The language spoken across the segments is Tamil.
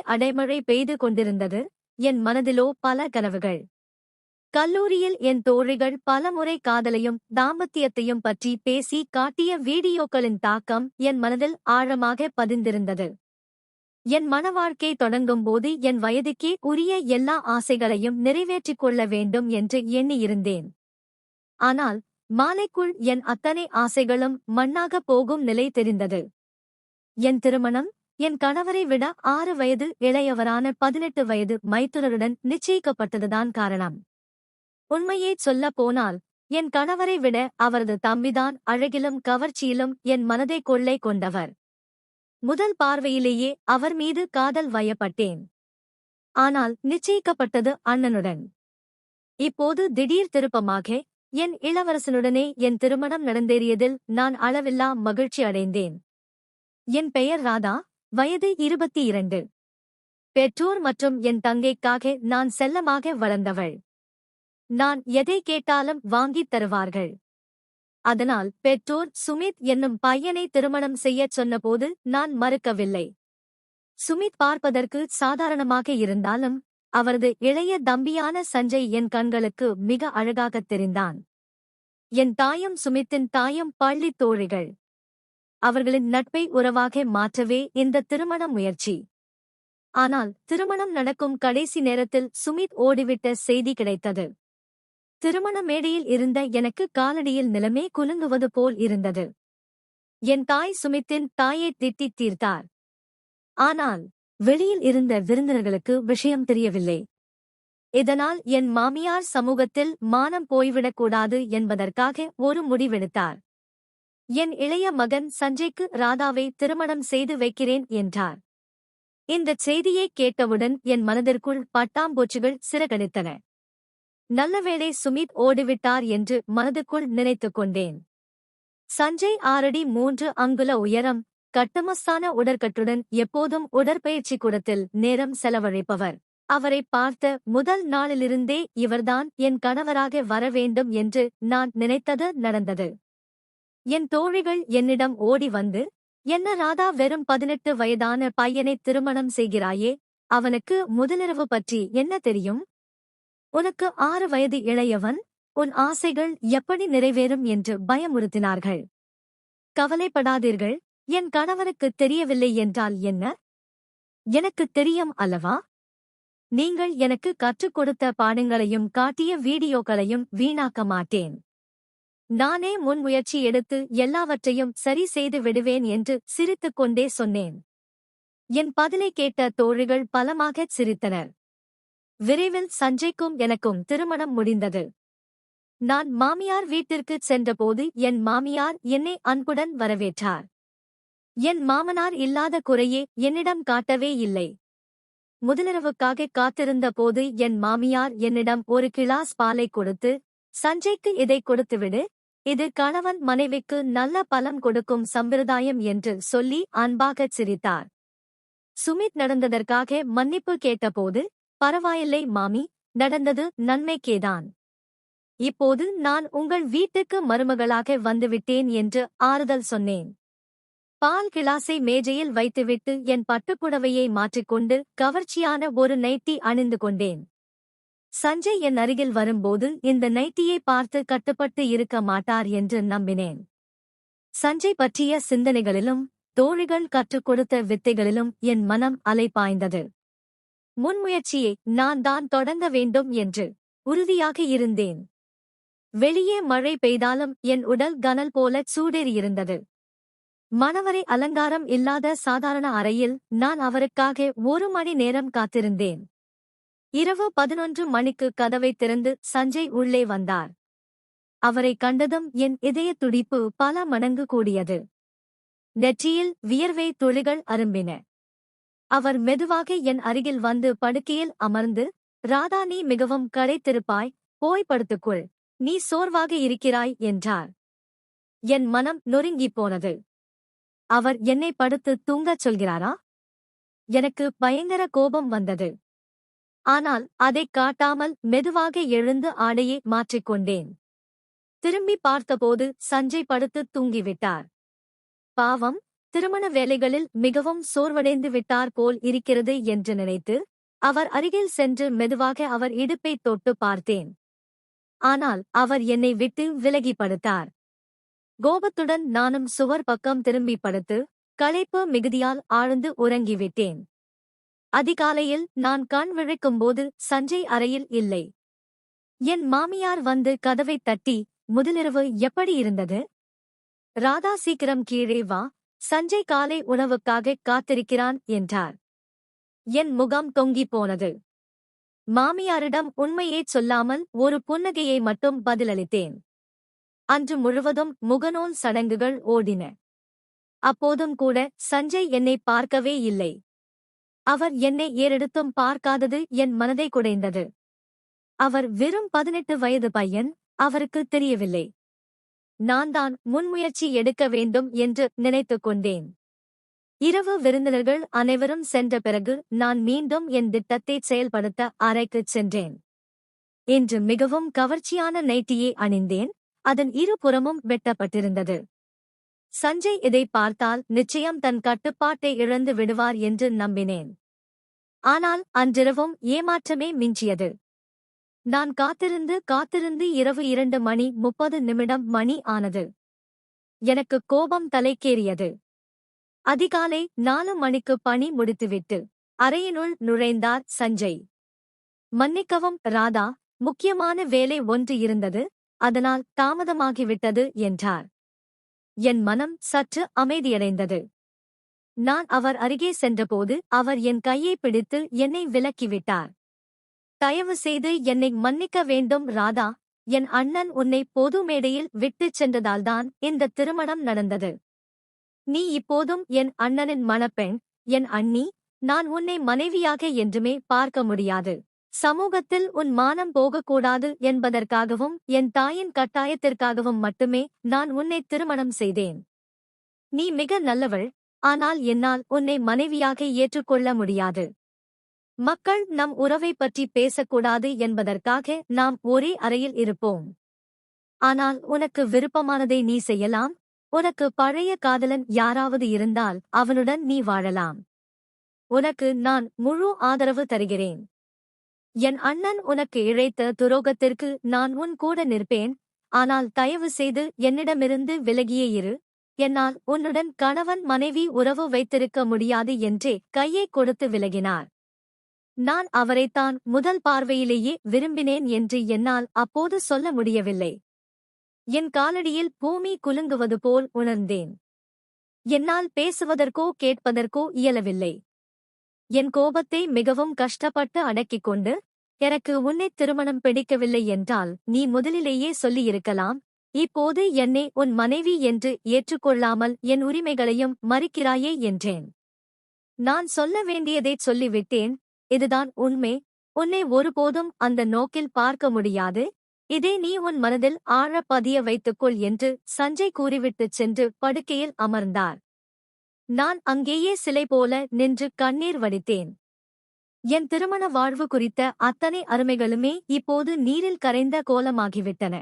அடைமழை பெய்து கொண்டிருந்தது. என் மனதிலோ பல கனவுகள். கல்லூரியில் என் தோழிகள் பலமுறை காதலையும் தாம்பத்தியத்தையும் பற்றி பேசி காட்டிய வீடியோக்களின் தாக்கம் என் மனதில் ஆழமாக பதிந்திருந்தது. என் மணவாழ்க்கை தொடங்கும்போது என் வயதுக்கே உரிய எல்லா ஆசைகளையும் நிறைவேற்றிக் கொள்ள வேண்டும் என்று எண்ணியிருந்தேன். ஆனால் மாலைக்குள் என் அத்தனை ஆசைகளும் மண்ணாகப் போகும் நிலை தெரிந்தது. என் திருமணம் என் கணவரை விட 6 வயது இளையவரான 18 வயது மைத்துனருடன் நிச்சயிக்கப்பட்டதுதான் காரணம். உண்மையைச் சொல்லப் போனால் என் கணவரை விட அவரது தம்பிதான் அழகிலும் கவர்ச்சியிலும் என் மனதை கொள்ளை கொண்டவர். முதல் பார்வையிலேயே அவர் மீது காதல் வயப்பட்டேன். ஆனால் நிச்சயிக்கப்பட்டது அண்ணனுடன். இப்போது திடீர் திருப்பமாக என் இளவரசனுடனே என் திருமணம் நடந்தேறியதில் நான் அளவில்லா மகிழ்ச்சி அடைந்தேன். என் பெயர் ராதா, வயது 22. பெற்றோர் மற்றும் என் தங்கைக்காக நான் செல்லமாக வளர்ந்தவள். நான் எதை கேட்டாலும் வாங்கித் தருவார்கள். அதனால் பெற்றோர் சுமித் என்னும் பையனை திருமணம் செய்யச் சொன்னபோது நான் மறுக்கவில்லை. சுமித் பார்ப்பதற்கு சாதாரணமாக இருந்தாலும் அவரது இளைய தம்பியான சஞ்சய் என் கண்களுக்கு மிக அழகாகத் தெரிந்தான். என் தாயும் சுமித்தின் தாயும் பள்ளித் தோழிகள். அவர்களின் நட்பை உறவாக மாற்றவே இந்த திருமண முயற்சி. ஆனால் திருமணம் நடக்கும் கடைசி நேரத்தில் சுமித் ஓடிவிட்ட செய்தி கிடைத்தது. திருமண மேடையில் இருந்த எனக்கு காலடியில் நிலமே குலுங்குவது போல் இருந்தது. என் தாய் சுமித்தின் தாயை திட்டித் தீர்த்தார். ஆனால் வெளியில் இருந்த விருந்தினர்களுக்கு விஷயம் தெரியவில்லை. இதனால் என் மாமியார் சமூகத்தில் மானம் போய்விடக்கூடாது என்பதற்காக ஒரு முடிவெடுத்தார். என் இளைய மகன் சஞ்சய்க்கு ராதாவை திருமணம் செய்து வைக்கிறேன் என்றார். இந்தச் செய்தியைக் கேட்டவுடன் என் மனதிற்குள் பட்டாம்பூச்சிகள் சிறகடித்தன. நல்லவேளை சுமித் ஓடிவிட்டார் என்று மனதுக்குள் நினைத்துக் கொண்டேன். சஞ்சய் 6 அடி 3 அங்குல உயரம், கட்டுமஸ்தான உடற்கட்டுடன் எப்போதும் உடற்பயிற்சி கூடத்தில் நேரம் செலவழிப்பவர். அவரை பார்த்த முதல் நாளிலிருந்தே இவர்தான் என் கணவராக வரவேண்டும் என்று நான் நினைத்தது நடந்தது. என் தோழிகள் என்னிடம் ஓடி வந்து, "என்ன ராதா, வெறும் 18 வயதான பையனை திருமணம் செய்கிறாயே, அவனுக்கு முதலிரவு பற்றி என்ன தெரியும்? உனக்கு 6 வயது இளையவன், உன் ஆசைகள் எப்படி நிறைவேறும்?" என்று பயமுறுத்தினார்கள். கவலைப்படாதீர்கள், என் கணவனுக்கு தெரியவில்லை என்றால் என்ன? எனக்கு தெரியும் அல்லவா? நீங்கள் எனக்கு கற்றுக் கொடுத்த பாடங்களையும் காட்டிய வீடியோக்களையும் வீணாக்க மாட்டேன். நானே முன்முயற்சி எடுத்து எல்லாவற்றையும் சரி செய்து விடுவேன் என்று சிரித்துக் கொண்டே சொன்னேன். என் பதிலை கேட்ட தோழிகள் பலமாகச் சிரித்தனர். விரைவில் சஞ்சய்க்கும் எனக்கும் திருமணம் முடிந்தது. நான் மாமியார் வீட்டிற்குச் சென்றபோது என் மாமியார் என்னை அன்புடன் வரவேற்றார். என் மாமனார் இல்லாத குறையே என்னிடம் காட்டவே இல்லை. முதலிரவுக்காக காத்திருந்த போது என் மாமியார் என்னிடம் ஒரு கிளாஸ் பாலை கொடுத்து, "சஞ்சய்க்கு இதை கொடுத்துவிடு, இது கணவன் மனைவிக்கு நல்ல பலம் கொடுக்கும் சம்பிரதாயம்" என்று சொல்லி அன்பாகச் சிரித்தார். சுமித் நடந்ததற்காக மன்னிப்பு கேட்டபோது, "பரவாயில்லை மாமி, நடந்தது நன்மைக்கேதான். இப்போது நான் உங்கள் வீட்டுக்கு மருமகளாக வந்துவிட்டேன்" என்று ஆறுதல் சொன்னேன். பால் கிளாஸை மேஜையில் வைத்துவிட்டு என் பட்டுப்புடவையை மாற்றிக்கொண்டு கவர்ச்சியான ஒரு நைட்டி அணிந்து கொண்டேன். சஞ்சய் என் அருகில் வரும்போது இந்த நைட்டியை பார்த்து கட்டுப்பட்டு இருக்க மாட்டார் என்று நம்பினேன். சஞ்சய் பற்றிய சிந்தனைகளிலும் தோழிகள் கற்றுக் கொடுத்த வித்தைகளிலும் என் மனம் அலைபாய்ந்தது. முன்முயற்சியை நான் தான் தொடங்க வேண்டும் என்று உறுதியாக இருந்தேன். வெளியே மழை பெய்தாலும் என் உடல் கனல் போல சூடேறியிருந்தது. மணவரை அலங்காரம் இல்லாத சாதாரண அறையில் நான் அவருக்காக 1 மணி நேரம் காத்திருந்தேன். இரவு 11 மணிக்கு கதவை திறந்து சஞ்சய் உள்ளே வந்தார். அவரை கண்டதும் என் இதயத் துடிப்பு பல மடங்கு கூடியது. நெற்றியில் வியர்வை துளிகள் அரும்பின. அவர் மெதுவாக என் அருகில் வந்து படுக்கையில் அமர்ந்து, "ராதா, நீ மிகவும் களைத்திருப்பாய், போய் படுத்துக்கொள், நீ சோர்வாக இருக்கிறாய்" என்றார். என் மனம் நொறுங்கிப் போனது. அவர் என்னை படுத்து தூங்கச் சொல்கிறாரா? எனக்கு பயங்கர கோபம் வந்தது. ஆனால் அதைக் காட்டாமல் மெதுவாக எழுந்து ஆடையை மாற்றிக்கொண்டேன். திரும்பி பார்த்தபோது சஞ்சய் படுத்து தூங்கிவிட்டார். பாவம், திருமண வேலைகளில் மிகவும் சோர்வடைந்து விட்டார் போல் இருக்கிறது என்று நினைத்து அவர் அருகில் சென்று மெதுவாக அவர் இடுப்பைத் தொட்டு பார்த்தேன். ஆனால் அவர் என்னை விட்டு விலகி படுத்தார். கோபத்துடன் நானும் சுவர் பக்கம் திரும்பி படுத்து களைப்பு மிகுதியால் ஆழ்ந்து உறங்கிவிட்டேன். அதிகாலையில் நான் கண் விழிக்கும்போது சஞ்சய் அறையில் இல்லை. என் மாமியார் வந்து கதவைத் தட்டி, முதலிரவு எப்படி இருந்தது? ராதா சீக்கிரம் கீழே வா, சஞ்சய் காலை உணவுக்காக காத்திருக்கிறான் என்றார். என் முகம் தொங்கிப் போனது. மாமியாரிடம் உண்மையைச் சொல்லாமல் ஒரு புன்னகையை மட்டும் பதிலளித்தேன். அன்று முழுவதும் முகநூல் சடங்குகள் ஓடின. அப்போதும் கூட சஞ்சய் என்னை பார்க்கவே இல்லை. அவர் என்னை ஏறெடுத்தும் பார்க்காதது என் மனதை குடைந்தது. அவர் வெறும் 18 வயது பையன், அவருக்கு தெரியவில்லை. நான் தான் முன்முயற்சி எடுக்க வேண்டும் என்று நினைத்துக் கொண்டேன். இரவு விருந்தினர்கள் அனைவரும் சென்ற பிறகு நான் மீண்டும் என் திட்டத்தை செயல்படுத்த அறைக்குச் சென்றேன். இன்று மிகவும் கவர்ச்சியான நைட்டியை அணிந்தேன். அதன் இருபுறமும் வெட்டப்பட்டிருந்தது. சஞ்சய் இதை பார்த்தால் நிச்சயம் தன் கட்டுப்பாட்டை இழந்து விடுவார் என்று நம்பினேன். ஆனால் அன்றிரவும் ஏமாற்றமே மிஞ்சியது. நான் காத்திருந்து இரவு 2:30 மணி ஆனது. எனக்கு கோபம் தலைக்கேறியது. அதிகாலை 4 மணிக்கு பணி முடித்துவிட்டு அறையினுள் நுழைந்தார் சஞ்சய். மன்னிக்கவும் ராதா, முக்கியமான வேலை ஒன்று இருந்தது, அதனால் தாமதமாகிவிட்டது என்றார். என் மனம் சற்று அமைதியடைந்தது. நான் அவர் அருகே சென்றபோது அவர் என் கையை பிடித்து என்னை விலக்கிவிட்டார். தயவு செய்து என்னை மன்னிக்க வேண்டும் ராதா, என் அண்ணன் உன்னை பொது மேடையில் விட்டுச் சென்றதால்தான் இந்த திருமணம் நடந்தது. நீ இப்போதும் என் அண்ணனின் மணப்பெண், என் அண்ணி. நான் உன்னை மனைவியாக என்றுமே பார்க்க முடியாது. சமூகத்தில் உன் மானம் போகக்கூடாது என்பதற்காகவும் என் தாயின் கட்டாயத்திற்காகவும் மட்டுமே நான் உன்னை திருமணம் செய்தேன். நீ மிக நல்லவள், ஆனால் என்னால் உன்னை மனைவியாக ஏற்றுக்கொள்ள முடியாது. மக்கள் நம் உறவை பற்றி பேசக்கூடாது என்பதற்காக நாம் ஒரே அறையில் இருப்போம். ஆனால் உனக்கு விருப்பமானதை நீ செய்யலாம். உனக்கு பழைய காதலன் யாராவது இருந்தால் அவனுடன் நீ வாழலாம். உனக்கு நான் முழு ஆதரவு தருகிறேன். என் அண்ணன் உனக்கு இழைத்த துரோகத்திற்கு நான் உன் கூட நிற்பேன். ஆனால் தயவு செய்து என்னிடமிருந்து விலகியே இரு. என்னால் உன்னுடன் கணவன் மனைவி உறவு வைத்திருக்க முடியாது என்றே கையை கொடுத்து விலகினார். நான் அவரைத்தான் முதல் பார்வையிலேயே விரும்பினேன் என்று என்னால் அப்போது சொல்ல முடியவில்லை. என் காலடியில் பூமி குலுங்குவது போல் உணர்ந்தேன். என்னால் பேசுவதற்கோ கேட்பதற்கோ இயலவில்லை. என் கோபத்தை மிகவும் கஷ்டப்பட்டு அடக்கிக் கொண்டு, எனக்கு உன்னை திருமணம் பிடிக்கவில்லை என்றால் நீ முதலிலேயே சொல்லியிருக்கலாம். இப்போது என்னை உன் மனைவி என்று ஏற்றுக்கொள்ளாமல் என் உரிமைகளையும் மறுக்கிறாயே என்றேன். நான் சொல்ல வேண்டியதைச் சொல்லிவிட்டேன். இதுதான் உண்மை. உன்னை ஒருபோதும் அந்த நோக்கில் பார்க்க முடியாது. இதை நீ உன் மனதில் ஆழ பதிய வைத்துக்கொள் என்று சஞ்சய் கூறிவிட்டுச் சென்று படுக்கையில் அமர்ந்தார். நான் அங்கேயே சிலை போல நின்று கண்ணீர் வடித்தேன். என் திருமண வாழ்வு குறித்த அத்தனை அருமைகளுமே இப்போது நீரில் கரைந்த கோலமாகிவிட்டன.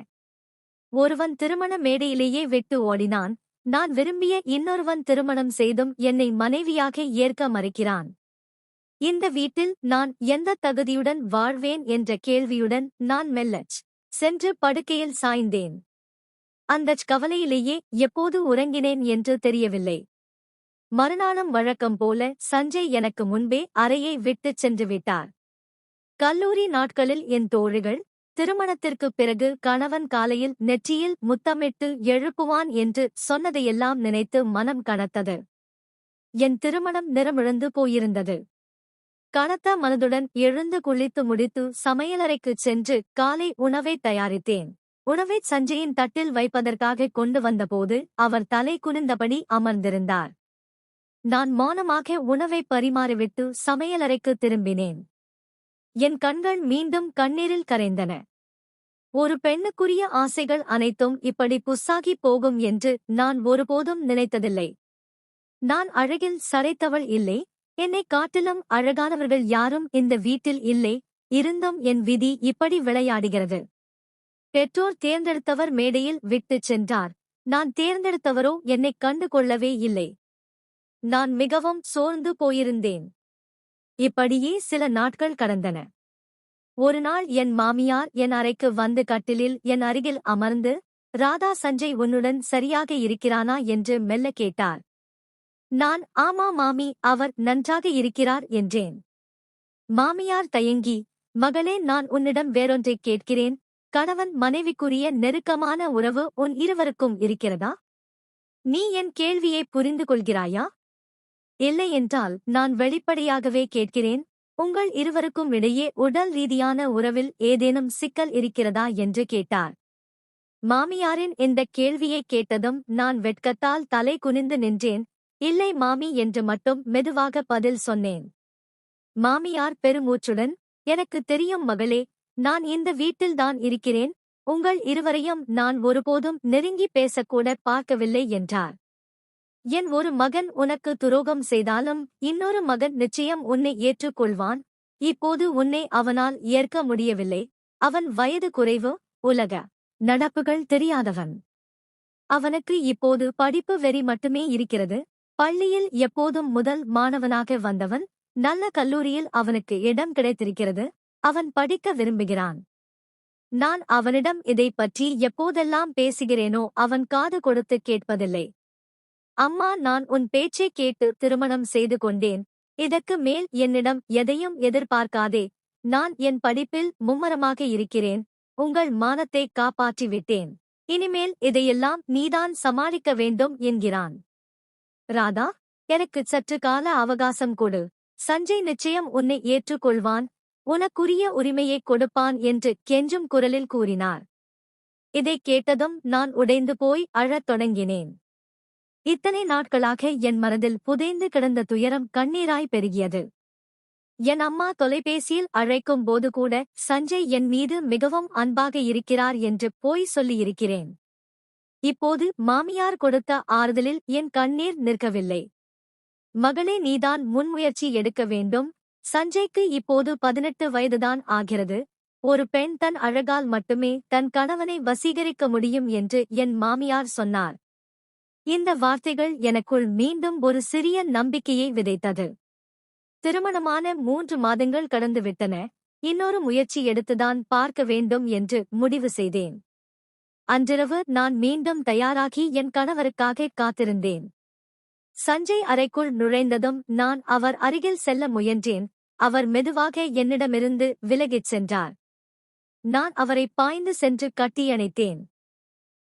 ஒருவன் திருமண மேடையிலேயே விட்டு ஓடினான். நான் விரும்பிய இன்னொருவன் திருமணம் செய்தும் என்னை மனைவியாக ஏற்க மறுக்கிறான். இந்த வீட்டில் நான் எந்த தகுதியுடன் வாழ்வேன் என்ற கேள்வியுடன் நான் மெல்லச் சென்று படுக்கையில் சாய்ந்தேன். அந்தச் கவலையிலேயே எப்போது உறங்கினேன் என்று தெரியவில்லை. மறுநாளும் வழக்கம் போல சஞ்சய் எனக்கு முன்பே அறையை விட்டுச் சென்று விட்டார். கல்லூரி நாட்களில் என் தோழிகள் திருமணத்திற்குப் பிறகு கணவன் காலையில் நெற்றியில் முத்தமிட்டு எழுப்புவான் என்று சொன்னதையெல்லாம் நினைத்து மனம் கனத்தது. என் திருமணம் நிறமிழந்து போயிருந்தது. கனத்த மனதுடன் எழுந்து குளித்து முடித்து சமையலறைக்குச் சென்று காலை உணவை தயாரித்தேன். உணவை சஞ்சயின் தட்டில் வைப்பதற்காக கொண்டு வந்தபோது அவர் தலை குனிந்தபடி அமர்ந்திருந்தார். நான் மௌனமாக உணவை பரிமாறிவிட்டு சமையலறைக்கு திரும்பினேன். என் கண்கள் மீண்டும் கண்ணீரில் கரைந்தன. ஒரு பெண்ணுக்குரிய ஆசைகள் அனைத்தும் இப்படி புஸ்ஸாகிப் போகும் என்று நான் ஒருபோதும் நினைத்ததில்லை. நான் அழகில் சளைத்தவள் இல்லை. என்னைக் காட்டிலும் அழகானவர்கள் யாரும் இந்த வீட்டில் இல்லை. இருந்தும் என் விதி இப்படி விளையாடுகிறது. பெற்றோர் தேர்ந்தெடுத்தவர் மேடையில் விட்டுச் சென்றார். நான் தேர்ந்தெடுத்தவரோ என்னைக் கண்டு கொள்ளவே இல்லை. நான் மிகவும் சோர்ந்து போயிருந்தேன். இப்படியே சில நாட்கள் கடந்தன. ஒருநாள் என் மாமியார் என் அறைக்கு வந்து கட்டிலில் என் அருகில் அமர்ந்து, ராதா, சஞ்சய் உன்னுடன் சரியாக இருக்கிறானா என்று மெல்ல கேட்டார். நான் ஆமா மாமி, அவர் நன்றாக இருக்கிறார் என்றேன். மாமியார் தயங்கி, மகளே, நான் உன்னிடம் வேறொன்றைக் கேட்கிறேன். கணவன் மனைவிக்குரிய நெருக்கமான உறவு உன் இருவருக்கும் இருக்கிறதா? நீ என் கேள்வியை புரிந்து கொள்கிறாயா? இல்லை என்றால் நான் வெளிப்படையாகவே கேட்கிறேன். உங்கள் இருவருக்கும் இடையே உடல் ரீதியான உறவில் ஏதேனும் சிக்கல் இருக்கிறதா என்று கேட்டார். மாமியாரின் இந்த கேள்வியை கேட்டதும் நான் வெட்கத்தால் தலை குனிந்து நின்றேன். இல்லை மாமி என்று மட்டும் மெதுவாக பதில் சொன்னேன். மாமியார் பெருமூச்சுடன், எனக்கு தெரியும் மகளே, நான் இந்த வீட்டில்தான் இருக்கிறேன். உங்கள் இருவரையும் நான் ஒருபோதும் நெருங்கி பேசக்கூட பார்க்கவில்லை என்றார். என் ஒரு மகன் உனக்கு துரோகம் செய்தாலும் இன்னொரு மகன் நிச்சயம் உன்னை ஏற்றுக்கொள்வான். இப்போது உன்னை அவனால் ஏற்க முடியவில்லை. அவன் வயது குறைவு, உலக நடப்புகள் தெரியாதவன். அவனுக்கு இப்போது படிப்பு வெறி மட்டுமே இருக்கிறது. பள்ளியில் எப்போதும் முதல் மாணவனாக வந்தவன். நல்ல கல்லூரியில் அவனுக்கு இடம் கிடைத்திருக்கிறது. அவன் படிக்க விரும்புகிறான். நான் அவனிடம் இதைப் பற்றி எப்போதெல்லாம் பேசுகிறேனோ அவன் காது கொடுத்து கேட்பதில்லை. அம்மா, நான் உன் பேச்சைக் கேட்டு திருமணம் செய்து கொண்டேன். இதற்கு மேல் என்னிடம் எதையும் எதிர்பார்க்காதே. நான் என் படிப்பில் மும்மரமாக இருக்கிறேன். உங்கள் மானத்தை காப்பாற்றிவிட்டேன். இனிமேல் இதையெல்லாம் நீதான் சமாளிக்க வேண்டும் என்கிறான். ராதா, எனக்கு சற்று கால அவகாசம் கொடு. சஞ்சய் நிச்சயம் உன்னை ஏற்றுக்கொள்வான். உனக்குரிய உரிமையைக் கொடுப்பான் என்று கெஞ்சும் குரலில் கூறினார். இதைக் கேட்டதும் நான் உடைந்து போய் அழத் தொடங்கினேன். இத்தனை நாட்களாக என் மனதில் புதைந்து கிடந்த துயரம் கண்ணீராய் பெருகியது. என் அம்மா தொலைபேசியில் அழைக்கும் போது கூட சஞ்சய் என் மீது மிகவும் அன்பாக இருக்கிறார் என்று போய் சொல்லியிருக்கிறேன். இப்போது மாமியார் கொடுத்த ஆறுதலில் என் கண்ணீர் நிற்கவில்லை. மகளே, நீதான் முன்முயற்சி எடுக்க வேண்டும். சஞ்சய்க்கு இப்போது 18 வயதுதான் ஆகிறது. ஒரு பெண் தன் அழகால் மட்டுமே தன் கணவனை வசீகரிக்க முடியும் என்று என் மாமியார் சொன்னார். இந்த வார்த்தைகள் எனக்குள் மீண்டும் ஒரு சிறிய நம்பிக்கையை விதைத்தது. திருமணமான 3 மாதங்கள் கடந்துவிட்டன. இன்னொரு முயற்சி எடுத்துதான் பார்க்க வேண்டும் என்று முடிவு செய்தேன். அன்றிரவு நான் மீண்டும் தயாராகி என் கணவருக்காக காத்திருந்தேன். சஞ்சய் அறைக்குள் நுழைந்ததும் நான் அவர் அருகில் செல்ல முயன்றேன். அவர் மெதுவாக என்னிடமிருந்து விலகிச் சென்றார். நான் அவரை பாய்ந்து சென்று கட்டியணைத்தேன்.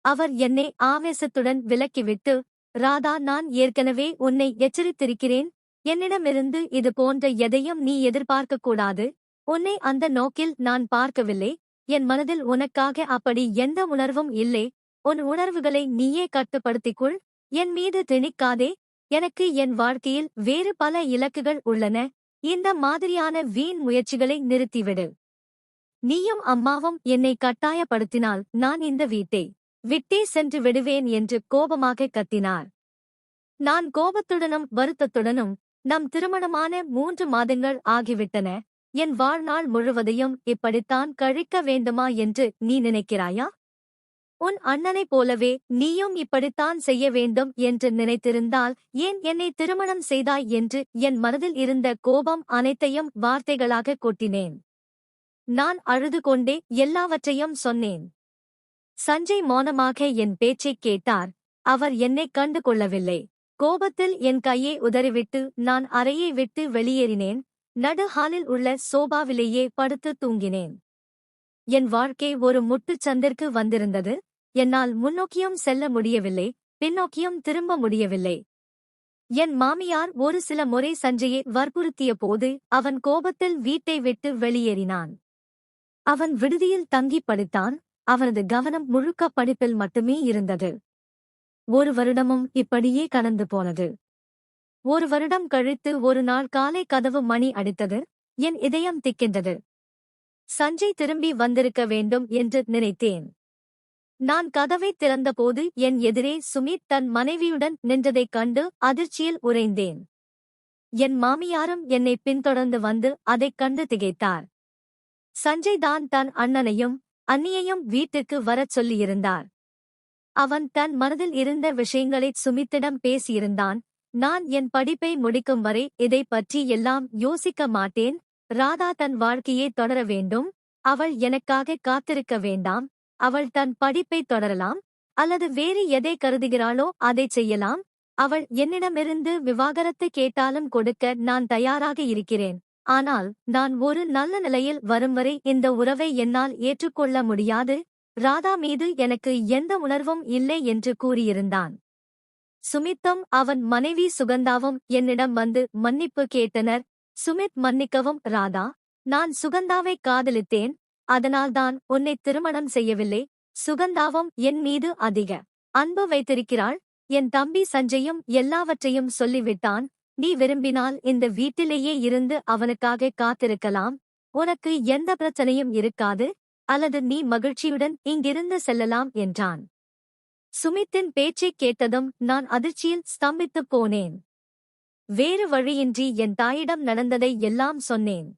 அவர் என்னை ஆவேசத்துடன் விலக்கிவிட்டு, ராதா, நான் ஏற்கனவே உன்னை எச்சரித்திருக்கிறேன். என்னிடமிருந்து இது போன்ற எதையும் நீ எதிர்பார்க்கக்கூடாது. உன்னை அந்த நோக்கில் நான் பார்க்கவில்லை. என் மனதில் உனக்காக அப்படி எந்த உணர்வும் இல்லை. உன் உணர்வுகளை நீயே கட்டுப்படுத்திக்கொள். என் மீது திணிக்காதே. எனக்கு என் வாழ்க்கையில் வேறு பல இலக்குகள் உள்ளன. இந்த மாதிரியான வீண் முயற்சிகளை நிறுத்திவிடு. நீயும் அம்மாவும் என்னை கட்டாயப்படுத்தினால் நான் இந்த வீட்டை விட்டே சென்று விடுவேன் என்று கோபமாக கத்தினார். நான் கோபத்துடனும் வருத்தத்துடனும், நம் திருமணமான 3 மாதங்கள் ஆகிவிட்டன. என் வாழ்நாள் முழுவதையும் இப்படித்தான் கழிக்க வேண்டுமா என்று நீ நினைக்கிறாயா? உன் அண்ணனைப் போலவே நீயும் இப்படித்தான் செய்ய வேண்டும் என்று நினைத்திருந்தால் ஏன் என்னை திருமணம் செய்தாய் என்று என் மனதில் இருந்த கோபம் அனைத்தையும் வார்த்தைகளாக கொட்டினேன். நான் அழுது கொண்டே எல்லாவற்றையும் சொன்னேன். சஞ்சய் மௌனமாக என் பேச்சைக் கேட்டார். அவர் என்னைக் கண்டு கொள்ளவில்லை. கோபத்தில் என் கையை உதறிவிட்டு நான் அறையை விட்டு வெளியேறினேன். நடு ஹாலில் உள்ள சோபாவிலேயே படுத்து தூங்கினேன். என் வாழ்க்கை ஒரு முட்டுச்சந்திற்கு வந்திருந்தது. என்னால் முன்னோக்கியும் செல்ல முடியவில்லை, பின்னோக்கியும் திரும்ப முடியவில்லை. என் மாமியார் ஒரு சில முறை சஞ்சயை வற்புறுத்திய போது அவன் கோபத்தில் வீட்டை விட்டு வெளியேறினான். அவன் விடுதியில் தங்கி படித்தான். அவனது கவனம் முழுக்க படிப்பில் மட்டுமே இருந்தது. 1 வருடமும் இப்படியே கடந்து போனது. 1 வருடம் கழித்து ஒரு நாள் காலை கதவு மணி அடித்தது. என் இதயம் திக்கின்றது. சஞ்சய் திரும்பி வந்திருக்க வேண்டும் என்று நினைத்தேன். நான் கதவைத் திறந்தபோது என் எதிரே சுமித் தன் மனைவியுடன் நின்றதைக் கண்டு அதிர்ச்சியில் உறைந்தேன். என் மாமியாரும் என்னை பின்தொடர்ந்து வந்து அதைக் கண்டு திகைத்தார். சஞ்சய் தான் தன் அண்ணனையும் அண்ணியையும் வீட்டுக்கு வரச் சொல்லியிருந்தார். அவன் தன் மனதில் இருந்த விஷயங்களைச் சுமித்திடம் பேசியிருந்தான். நான் என் படிப்பை முடிக்கும் வரை இதைப் பற்றி எல்லாம் யோசிக்க மாட்டேன். ராதா தன் வாழ்க்கையை தொடர வேண்டும். அவள் எனக்காக காத்திருக்க வேண்டாம். அவள் தன் படிப்பை தொடரலாம். அல்லது வேறு எதை கருதுகிறாளோ அதைச் செய்யலாம். அவள் என்னிடமிருந்து விவாகரத்து கேட்டாலும் கொடுக்க நான் தயாராக இருக்கிறேன். ஆனால் நான் ஒரு நல்ல நிலையில் வரும் வரை இந்த உறவை என்னால் ஏற்றுக்கொள்ள முடியாது. ராதா மீது எனக்கு எந்த உணர்வும் இல்லை என்று கூறியிருந்தான். சுமித்தும் அவன் மனைவி சுகந்தாவும் என்னிடம் வந்து மன்னிப்பு கேட்டனர். சுமித் மன்னிக்கவும் ராதா, நான் சுகந்தாவை காதலித்தேன். அதனால்தான் உன்னை திருமணம் செய்யவில்லை. சுகந்தாவும் என் மீது அதிக அன்பு வைத்திருக்கிறாள். என் தம்பி சஞ்சயும் எல்லாவற்றையும் சொல்லிவிட்டான். நீ விரும்பினால் இந்த வீட்டிலேயே இருந்து அவனுக்காக காத்திருக்கலாம். உனக்கு எந்த பிரச்சனையும் இருக்காது. அல்லது நீ மகிழ்ச்சியுடன் இங்கிருந்து செல்லலாம் என்றான். சுமித்தின் பேச்சைக் கேட்டதும் நான் அதிர்ச்சியில் ஸ்தம்பித்துப் போனேன். வேறு வழியின்றி என் தாயிடம் நடந்ததை எல்லாம் சொன்னேன்.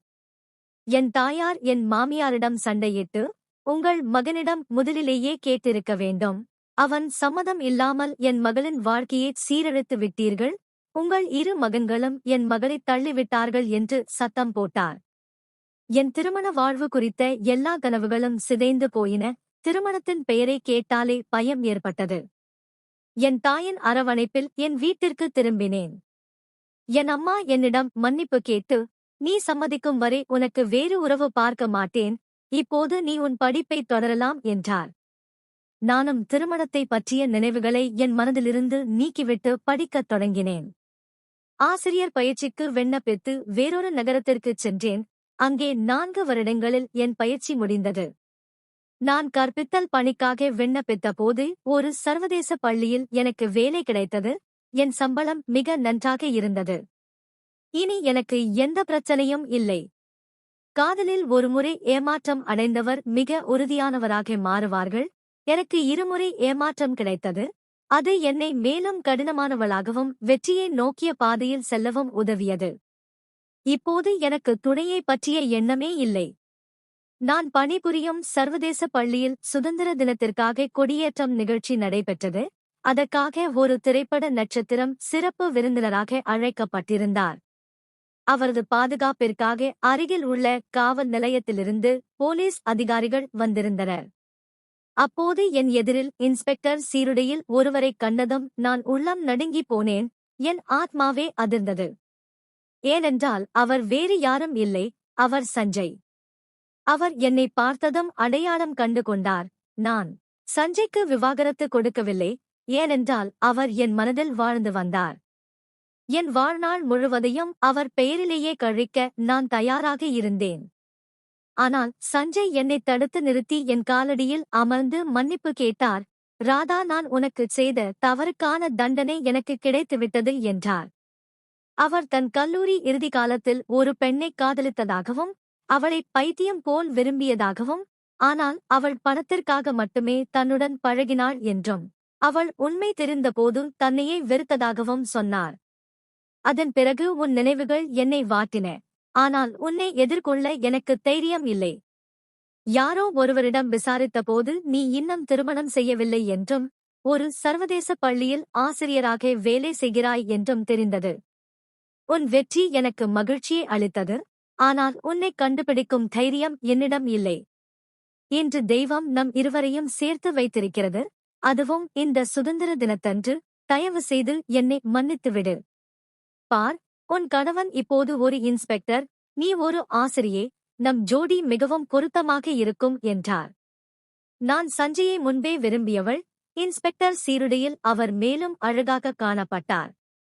என் தாயார் என் மாமியாரிடம் சண்டையிட்டு, உங்கள் மகனிடம் முதலிலேயே கேட்டிருக்க வேண்டும். அவன் சம்மதம் இல்லாமல் என் மகளின் வாழ்க்கையை சீரழித்து விட்டீர்கள். உங்கள் இரு மகன்களும் என் மகளைத் தள்ளிவிட்டார்கள் என்று சத்தம் போட்டார். என் திருமண வாழ்வு குறித்த எல்லா கனவுகளும் சிதைந்து போயின. திருமணத்தின் பெயரை கேட்டாலே பயம் ஏற்பட்டது. என் தாயின் அரவணைப்பில் என் வீட்டிற்கு திரும்பினேன். என் அம்மா என்னிடம் மன்னிப்பு கேட்டு, நீ சம்மதிக்கும் வரை உனக்கு வேறு உறவு பார்க்க மாட்டேன். இப்போது நீ உன் படிப்பை தொடரலாம் என்றார். நானும் திருமணத்தை பற்றிய நினைவுகளை என் மனதிலிருந்து நீக்கிவிட்டு படிக்கத் தொடங்கினேன். ஆசிரியர் பயிற்சிக்கு விண்ணப்பித்து வேறொரு நகரத்திற்குச் சென்றேன். அங்கே 4 வருடங்களில் என் பயிற்சி முடிந்தது. நான் கற்பித்தல் பணிக்காக விண்ணப்பித்த போது ஒரு சர்வதேச பள்ளியில் எனக்கு வேலை கிடைத்தது. என் சம்பளம் மிக நன்றாக இருந்தது. இனி எனக்கு எந்த பிரச்சனையும் இல்லை. காதலில் ஒருமுறை ஏமாற்றம் அடைந்தவர் மிக உறுதியானவராக மாறுவார்கள். எனக்கு 2 முறை ஏமாற்றம் கிடைத்தது. அது என்னை மேலும் கடினமானவளாகவும் வெற்றியை நோக்கிய பாதையில் செல்லவும் உதவியது. இப்போது எனக்கு துணையை பற்றிய எண்ணமே இல்லை. நான் பணிபுரியும் சர்வதேச பள்ளியில் சுதந்திர தினத்திற்காக கொடியேற்றம் நிகழ்ச்சி நடைபெற்றது. அதற்காக ஒரு திரைப்பட நட்சத்திரம் சிறப்பு விருந்தினராக அழைக்கப்பட்டிருந்தார். அவரது பாதுகாப்பிற்காக அருகில் உள்ள காவல் நிலையத்திலிருந்து போலீஸ் அதிகாரிகள் வந்திருந்தனர். அப்போது என் எதிரில் இன்ஸ்பெக்டர் சீருடையில் ஒருவரைக் கண்டதும் நான் உள்ளம் நடுங்கி போனேன். என் ஆத்மாவே அதிர்ந்தது. ஏனென்றால் அவர் வேறு யாரும் இல்லை, அவர் சஞ்சய். அவர் என்னை பார்த்ததும் அடையாளம் கண்டு கொண்டார். நான் சஞ்சய்க்கு விவாகரத்து கொடுக்கவில்லை. ஏனென்றால் அவர் என் மனதில் வாழ்ந்து வந்தார். என் வாழ்நாள் முழுவதையும் அவர் பெயரிலேயே கழிக்க நான் தயாராக இருந்தேன். ஆனால் சஞ்சய் என்னை தடுத்து நிறுத்தி என் காலடியில் அமர்ந்து மன்னிப்பு கேட்டார். ராதா, நான் உனக்குச் செய்த தவறுக்கான தண்டனை எனக்கு கிடைத்துவிட்டது என்றார். அவர் தன் கல்லூரி இறுதி காலத்தில் ஒரு பெண்ணைக் காதலித்ததாகவும் அவளை பைத்தியம் போல் விரும்பியதாகவும், ஆனால் அவள் பணத்திற்காக மட்டுமே தன்னுடன் பழகினாள் என்றும், அவள் உண்மை தெரிந்தபோது தன்னையே வெறுத்ததாகவும் சொன்னார். அதன் பிறகு உன் நினைவுகள் என்னை வாட்டின. ஆனால் உன்னை எதிர்கொள்ள எனக்கு தைரியம் இல்லை. யாரோ ஒருவரிடம் விசாரித்தபோது நீ இன்னும் திருமணம் செய்யவில்லை என்றும், ஒரு சர்வதேச பள்ளியில் ஆசிரியராக வேலை செய்கிறாய் என்றும் தெரிந்தது. உன் வெற்றி எனக்கு மகிழ்ச்சியை அளித்தது. ஆனால் உன்னை கண்டுபிடிக்கும் தைரியம் என்னிடம் இல்லை. இன்று தெய்வம் நம் இருவரையும் சேர்த்து வைத்திருக்கிறது. அதுவும் இந்த சுதந்திர தினத்தன்று. தயவு செய்து என்னை மன்னித்துவிடு. பார், உன் கணவன் இப்போது ஒரு இன்ஸ்பெக்டர், நீ ஒரு ஆசிரியை. நம் ஜோடி மிகவும் பொருத்தமாக இருக்கும் என்றார். நான் சஞ்சயை முன்பே விரும்பியவள். இன்ஸ்பெக்டர் சீருடையில் அவர் மேலும் அழகாக காணப்பட்டார்.